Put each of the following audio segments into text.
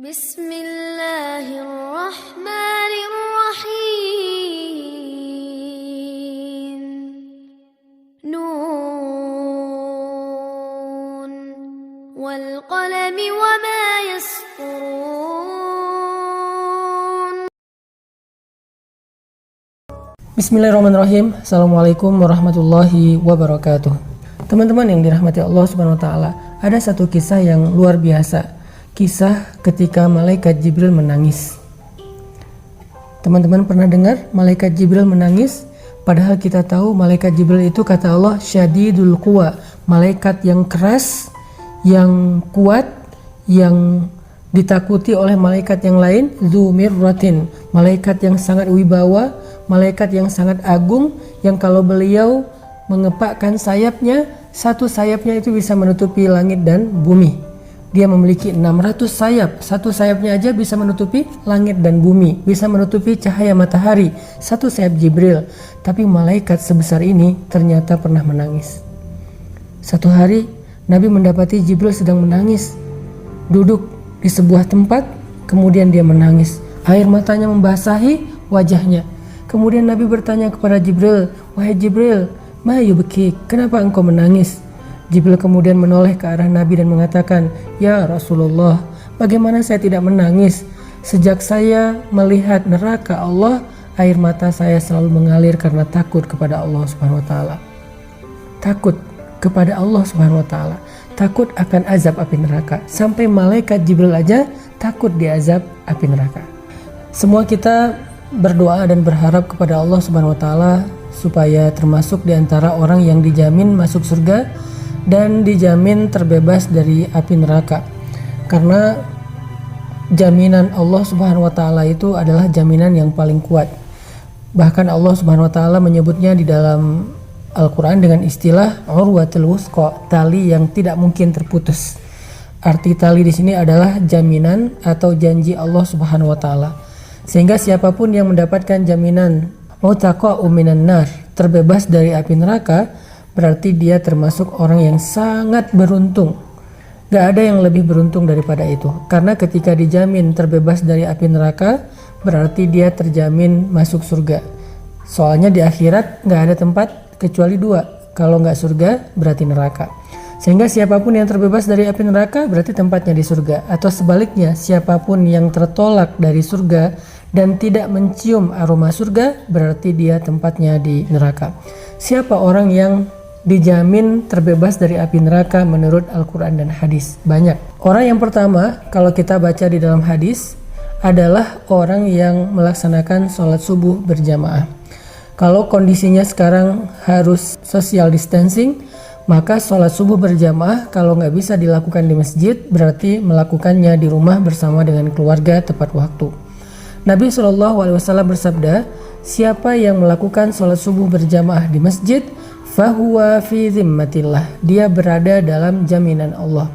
Bismillahirrahmanirrahim. Nun wal qalami wama yasturun. Bismillahirrahmanirrahim. Assalamualaikum warahmatullahi wabarakatuh. Teman-teman yang dirahmati Allah Subhanahu wa taala, ada satu kisah yang luar biasa. Kisah ketika malaikat Jibril menangis. Teman-teman pernah dengar malaikat Jibril menangis? Padahal kita tahu malaikat Jibril itu kata Allah syadidul quwa, malaikat yang keras, yang kuat, yang ditakuti oleh malaikat yang lain. Dzu mirratin, malaikat yang sangat wibawa, malaikat yang sangat agung, yang kalau beliau mengepakkan sayapnya, satu sayapnya itu bisa menutupi langit dan bumi. Dia memiliki 600 sayap, satu sayapnya aja bisa menutupi langit dan bumi, bisa menutupi cahaya matahari, satu sayap Jibril. Tapi malaikat sebesar ini ternyata pernah menangis. Satu hari Nabi mendapati Jibril sedang menangis, duduk di sebuah tempat, kemudian dia menangis, air matanya membasahi wajahnya. Kemudian Nabi bertanya kepada Jibril, "Wahai Jibril, ma yubki, kenapa engkau menangis?" Jibril kemudian menoleh ke arah Nabi dan mengatakan, "Ya Rasulullah, bagaimana saya tidak menangis? Sejak saya melihat neraka Allah, air mata saya selalu mengalir karena takut kepada Allah Subhanahu wa taala." Takut kepada Allah Subhanahu wa taala, takut akan azab api neraka. Sampai malaikat Jibril aja takut diazab api neraka. Semua kita berdoa dan berharap kepada Allah Subhanahu wa taala supaya termasuk di antara orang yang dijamin masuk surga dan dijamin terbebas dari api neraka. Karena jaminan Allah Subhanahu wa taala itu adalah jaminan yang paling kuat. Bahkan Allah Subhanahu wa taala menyebutnya di dalam Al-Qur'an dengan istilah urwatul wusqa, tali yang tidak mungkin terputus. Arti tali di sini adalah jaminan atau janji Allah Subhanahu wa taala. Sehingga siapapun yang mendapatkan jaminan mutaqa'u minan nar, terbebas dari api neraka, berarti dia termasuk orang yang sangat beruntung. Gak ada yang lebih beruntung daripada itu. Karena ketika dijamin terbebas dari api neraka, berarti dia terjamin masuk surga. Soalnya di akhirat gak ada tempat kecuali dua. Kalau gak surga, berarti neraka. Sehingga siapapun yang terbebas dari api neraka, berarti tempatnya di surga. Atau sebaliknya, siapapun yang tertolak dari surga dan tidak mencium aroma surga, berarti dia tempatnya di neraka. Siapa orang yang dijamin terbebas dari api neraka menurut Al-Quran dan hadis? Banyak. Orang yang pertama, kalau kita baca di dalam hadis, adalah orang yang melaksanakan sholat subuh berjamaah. Kalau kondisinya sekarang harus social distancing, maka sholat subuh berjamaah kalau nggak bisa dilakukan di masjid, berarti melakukannya di rumah bersama dengan keluarga tepat waktu. Nabi SAW bersabda, siapa yang melakukan sholat subuh berjamaah di masjid, fahuwa fi zimmatillah, dia berada dalam jaminan Allah.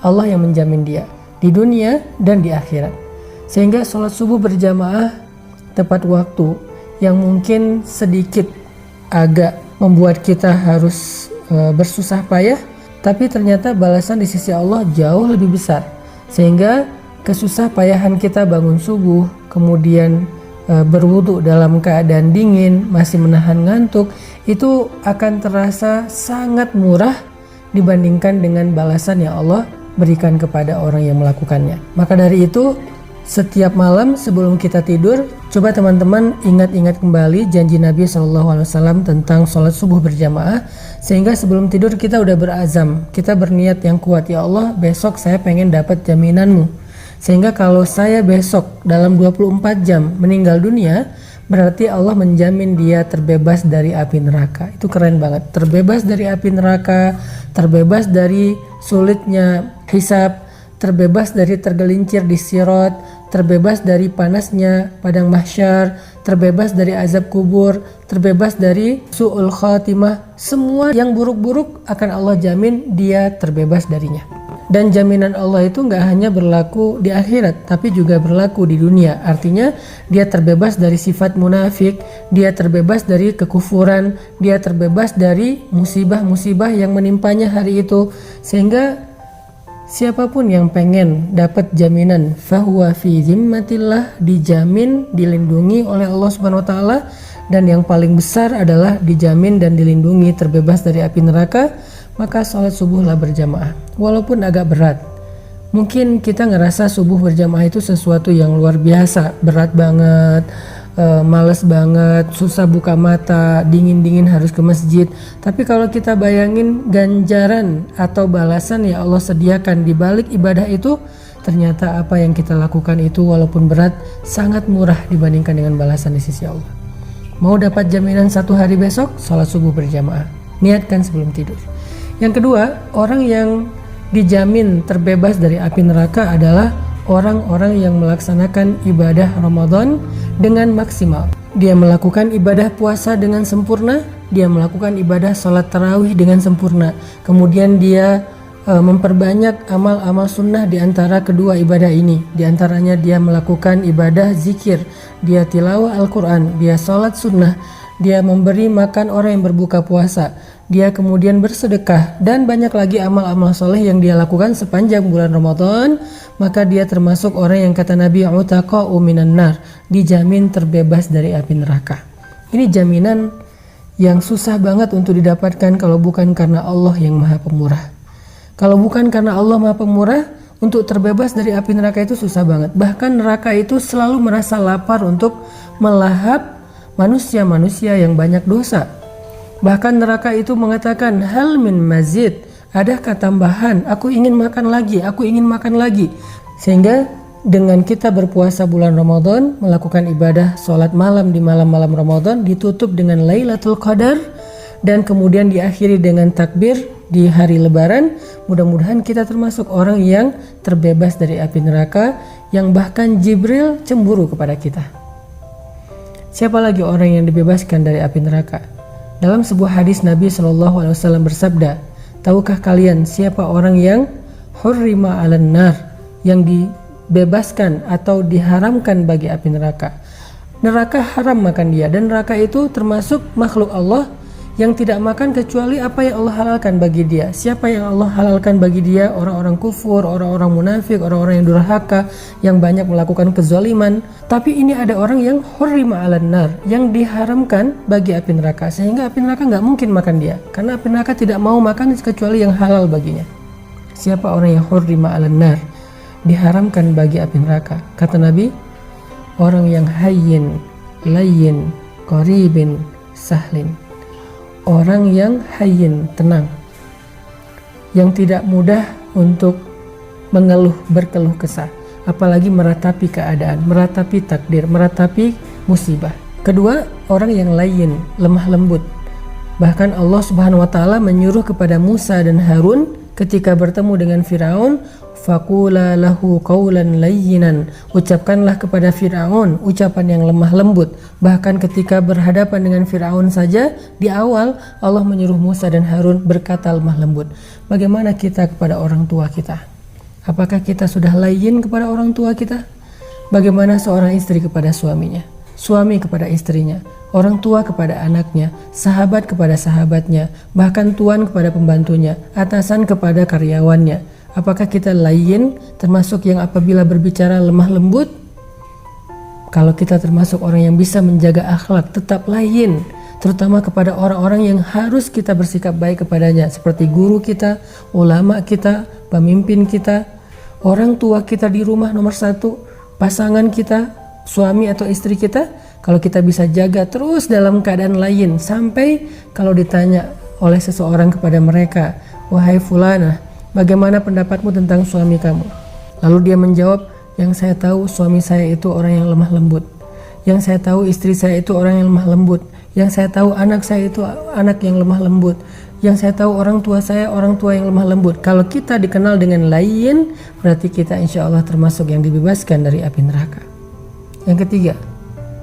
Allah yang menjamin dia di dunia dan di akhirat. Sehingga sholat subuh berjamaah tepat waktu yang mungkin sedikit agak membuat kita harus bersusah payah, tapi ternyata balasan di sisi Allah jauh lebih besar. Sehingga kesusah payahan kita bangun subuh, kemudian berwudu dalam keadaan dingin, masih menahan ngantuk, itu akan terasa sangat murah dibandingkan dengan balasan yang Allah berikan kepada orang yang melakukannya. Maka dari itu, setiap malam sebelum kita tidur, coba teman-teman ingat-ingat kembali janji Nabi SAW tentang sholat subuh berjamaah, sehingga sebelum tidur kita udah berazam, kita berniat yang kuat, ya Allah besok saya pengen dapat jaminanmu, sehingga kalau saya besok dalam 24 jam meninggal dunia, berarti Allah menjamin dia terbebas dari api neraka. Itu keren banget. Terbebas dari api neraka, terbebas dari sulitnya hisab, terbebas dari tergelincir di sirat, terbebas dari panasnya padang mahsyar, terbebas dari azab kubur, terbebas dari su'ul khatimah. Semua yang buruk-buruk akan Allah jamin dia terbebas darinya. Dan jaminan Allah itu nggak hanya berlaku di akhirat, tapi juga berlaku di dunia. Artinya dia terbebas dari sifat munafik, dia terbebas dari kekufuran, dia terbebas dari musibah-musibah yang menimpanya hari itu. Sehingga Siapapun yang pengen dapat jaminan fahuwa fi zimmatillah, dijamin, dilindungi oleh Allah Subhanahu wa taala, dan yang paling besar adalah dijamin dan dilindungi terbebas dari api neraka, maka sholat subuhlah berjamaah. Walaupun agak berat. Mungkin kita ngerasa subuh berjamaah itu sesuatu yang luar biasa, berat banget, males banget, susah buka mata, dingin-dingin harus ke masjid. Tapi kalau kita bayangin ganjaran atau balasan yang Allah sediakan di balik ibadah itu, ternyata apa yang kita lakukan itu walaupun berat sangat murah dibandingkan dengan balasan di sisi Allah. Mau dapat jaminan 1 hari besok, sholat subuh berjamaah. Niatkan sebelum tidur. Yang kedua, orang yang dijamin terbebas dari api neraka adalah orang-orang yang melaksanakan ibadah Ramadan dengan maksimal. Dia melakukan ibadah puasa dengan sempurna, dia melakukan ibadah sholat tarawih dengan sempurna. Kemudian dia memperbanyak amal-amal sunnah di antara kedua ibadah ini. Di antaranya dia melakukan ibadah zikir, dia tilawah Al-Quran, dia sholat sunnah, dia memberi makan orang yang berbuka puasa, dia kemudian bersedekah, dan banyak lagi amal-amal soleh yang dia lakukan sepanjang bulan Ramadan. Maka dia termasuk orang yang kata Nabi utaqa'u minan nar, dijamin terbebas dari api neraka. Ini jaminan yang susah banget untuk didapatkan kalau bukan karena Allah yang Maha Pemurah. Kalau bukan karena Allah Maha Pemurah, untuk terbebas dari api neraka itu susah banget. Bahkan neraka itu selalu merasa lapar untuk melahap manusia-manusia yang banyak dosa. Bahkan neraka itu mengatakan, hal min mazid, adakah tambahan? Aku ingin makan lagi, aku ingin makan lagi. Sehingga dengan kita berpuasa bulan Ramadan, melakukan ibadah sholat malam di malam-malam Ramadan, ditutup dengan Lailatul Qadar, dan kemudian diakhiri dengan takbir di hari Lebaran. Mudah-mudahan kita termasuk orang yang terbebas dari api neraka, yang bahkan Jibril cemburu kepada kita. Siapa lagi orang yang dibebaskan dari api neraka? Dalam sebuah hadis Nabi SAW bersabda, tahukah kalian siapa orang yang hurrima 'alan nar, yang dibebaskan atau diharamkan bagi api neraka? Neraka haram makan dia, dan neraka itu termasuk makhluk Allah yang tidak makan kecuali apa yang Allah halalkan bagi dia. Siapa yang Allah halalkan bagi dia? Orang-orang kufur, orang-orang munafik, orang-orang yang durhaka, yang banyak melakukan kezaliman. Tapi ini ada orang yang hurrima 'alan nar, yang diharamkan bagi api neraka, sehingga api neraka nggak mungkin makan dia, karena api neraka tidak mau makan kecuali yang halal baginya. Siapa orang yang hurrima 'alan nar, diharamkan bagi api neraka? Kata Nabi, orang yang hayyin, layyin, qaribin, sahlin. Orang yang hayyin, tenang, yang tidak mudah untuk berkeluh kesah, apalagi meratapi keadaan, meratapi takdir, meratapi musibah. Kedua, orang yang layyin, lemah lembut. Bahkan Allah Subhanahu wa taala menyuruh kepada Musa dan Harun ketika bertemu dengan Firaun, faqula lahu qawlan layyinan, ucapkanlah kepada Firaun ucapan yang lemah lembut. Bahkan ketika berhadapan dengan Firaun saja, di awal Allah menyuruh Musa dan Harun berkata lemah lembut. Bagaimana kita kepada orang tua kita? Apakah kita sudah layyin kepada orang tua kita? Bagaimana seorang istri kepada suaminya, suami kepada istrinya, orang tua kepada anaknya, sahabat kepada sahabatnya, bahkan tuan kepada pembantunya, atasan kepada karyawannya? Apakah kita layyin, termasuk yang apabila berbicara lemah lembut? Kalau kita termasuk orang yang bisa menjaga akhlak, tetap layyin, terutama kepada orang-orang yang harus kita bersikap baik kepadanya, seperti guru kita, ulama kita, pemimpin kita, orang tua kita di rumah nomor 1, pasangan kita, suami atau istri kita. Kalau kita bisa jaga terus dalam keadaan layyin, sampai kalau ditanya oleh seseorang kepada mereka, wahai fulana, bagaimana pendapatmu tentang suami kamu? Lalu dia menjawab, yang saya tahu suami saya itu orang yang lemah lembut. Yang saya tahu istri saya itu orang yang lemah lembut. Yang saya tahu anak saya itu anak yang lemah lembut. Yang saya tahu orang tua saya orang tua yang lemah lembut. Kalau kita dikenal dengan layyin, berarti kita insya Allah termasuk yang dibebaskan dari api neraka. Yang ketiga,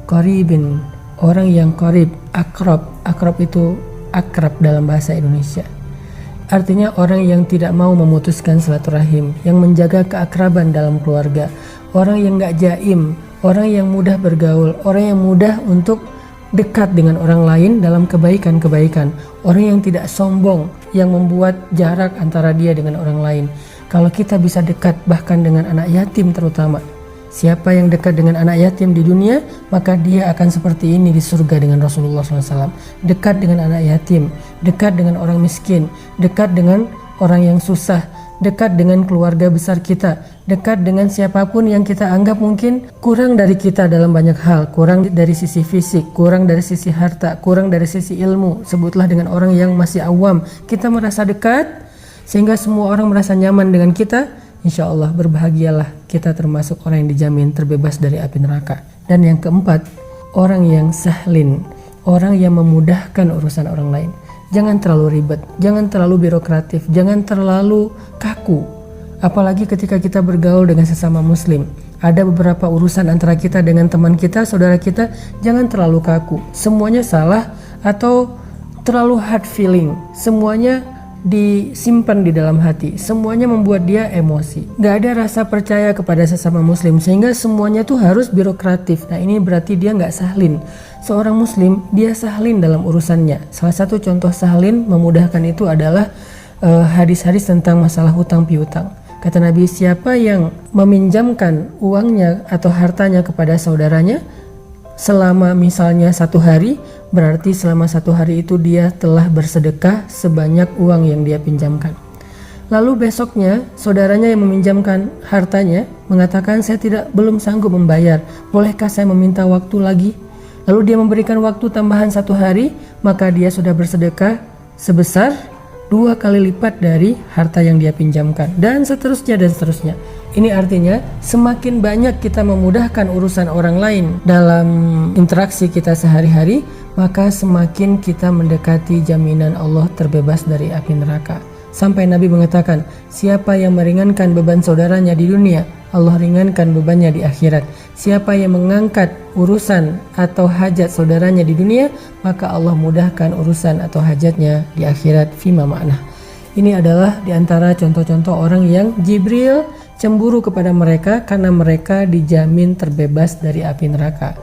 qaribin, orang yang qarib, akrab. Akrab itu akrab dalam bahasa Indonesia. Artinya orang yang tidak mau memutuskan silaturahim, yang menjaga keakraban dalam keluarga, orang yang gak jaim, orang yang mudah bergaul, orang yang mudah untuk dekat dengan orang lain dalam kebaikan-kebaikan, orang yang tidak sombong, yang membuat jarak antara dia dengan orang lain. Kalau kita bisa dekat bahkan dengan anak yatim terutama. Siapa yang dekat dengan anak yatim di dunia, maka dia akan seperti ini di surga dengan Rasulullah SAW. Dekat dengan anak yatim, dekat dengan orang miskin, dekat dengan orang yang susah, dekat dengan keluarga besar kita, dekat dengan siapapun yang kita anggap mungkin kurang dari kita dalam banyak hal, kurang dari sisi fisik, kurang dari sisi harta, kurang dari sisi ilmu. Sebutlah dengan orang yang masih awam, kita merasa dekat sehingga semua orang merasa nyaman dengan kita. Insya Allah berbahagialah kita termasuk orang yang dijamin terbebas dari api neraka. Dan yang keempat, orang yang sahlin, orang yang memudahkan urusan orang lain. Jangan terlalu ribet, jangan terlalu birokratif, jangan terlalu kaku. Apalagi ketika kita bergaul dengan sesama muslim. Ada beberapa urusan antara kita dengan teman kita, saudara kita, jangan terlalu kaku. Semuanya salah atau terlalu hard feeling. Semuanya disimpan di dalam hati, semuanya membuat dia emosi. Gak ada rasa percaya kepada sesama muslim, sehingga semuanya tuh harus birokratif. Nah ini berarti dia gak sahlin. Seorang muslim, dia sahlin dalam urusannya. Salah satu contoh sahlin memudahkan itu adalah hadis-hadis tentang masalah hutang piutang. Kata Nabi, siapa yang meminjamkan uangnya atau hartanya kepada saudaranya selama misalnya 1 hari, berarti selama 1 hari itu dia telah bersedekah sebanyak uang yang dia pinjamkan. Lalu besoknya saudaranya yang meminjamkan hartanya mengatakan, saya belum sanggup membayar, bolehkah saya meminta waktu lagi? Lalu dia memberikan waktu tambahan 1 hari, maka dia sudah bersedekah sebesar 2 kali lipat dari harta yang dia pinjamkan, dan seterusnya dan seterusnya. Ini artinya semakin banyak kita memudahkan urusan orang lain dalam interaksi kita sehari-hari, maka semakin kita mendekati jaminan Allah terbebas dari api neraka. Sampai Nabi mengatakan, siapa yang meringankan beban saudaranya di dunia, Allah ringankan bebannya di akhirat. Siapa yang mengangkat urusan atau hajat saudaranya di dunia, maka Allah mudahkan urusan atau hajatnya di akhirat. Fima ma'nah. Ini adalah diantara contoh-contoh orang yang Jibril cemburu kepada mereka karena mereka dijamin terbebas dari api neraka.